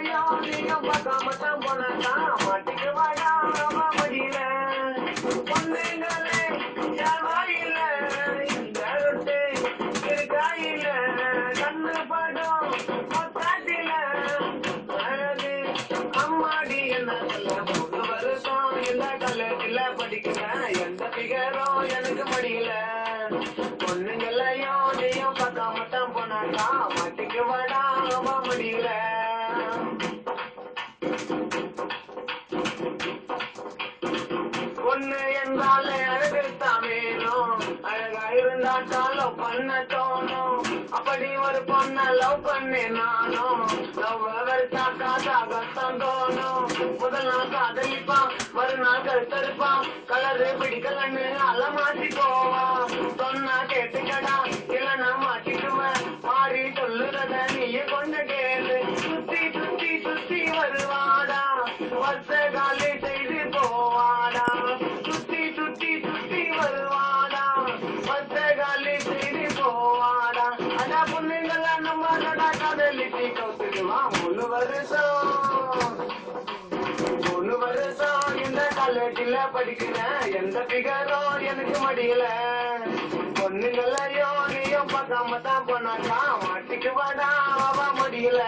நீயும் பார்க்காம தான் போனாக்கா மாட்டிக்கு வாடா முடியல பொண்ணுங்களே யார் வாயில இந்த ரொட்டு இருக்காயில கண்ணு படம் காட்டில அழகு அம்மாடி என்ன சொல்ல 3 வருஷம் இந்த காலேஜில் படிக்கிறேன் எந்த பிகரும் எனக்கு முடியல பொண்ணுங்களையும் நீயும் பார்க்காம தான் போனாக்கா மாட்டிக்கு வாடா முடியல பொண்ணு என்றாலே அழகுத்தான் வேணும் அழகா இருந்தாக்கா லவ் பண்ண தோணும் அப்படி ஒரு பொண்ண லவ் பண்ணே நானும் லவ் வெறுத்தாக்கா சாகத்தான் தோணும் முதல் நாள் காதலிப்பான் மறுநாள் கருத்தருப்பான் கலரு பிடிக்கலன்னு அல மாத்தி போவான் சொன்னா கேட்டுக்கடா இல்லைன்னா மாட்டிக்குவேன் மாறி சொல்லுறத நீயே கொஞ்சம் கேளு சுத்தி சுத்தி சுத்தி வருவாடா வருஷ காலி செய்து போவாடா சுத்தி சுத்தி சுத்தி வருவாடா வருஷ காலி செய்து போவாடா அடா பொண்ணுங்கெல்லாம் நம்ம கடா காதலிச்சு கவுத்துடுவான் 3 வருஷம் இந்த காலேஜில் படிக்கிறேன் எந்த பிகரும் எனக்கு முடியல பொண்ணுங்களையும் நீயும் பார்க்காம தான் போனாக்கா மாட்டிக்கு வாடா முடியல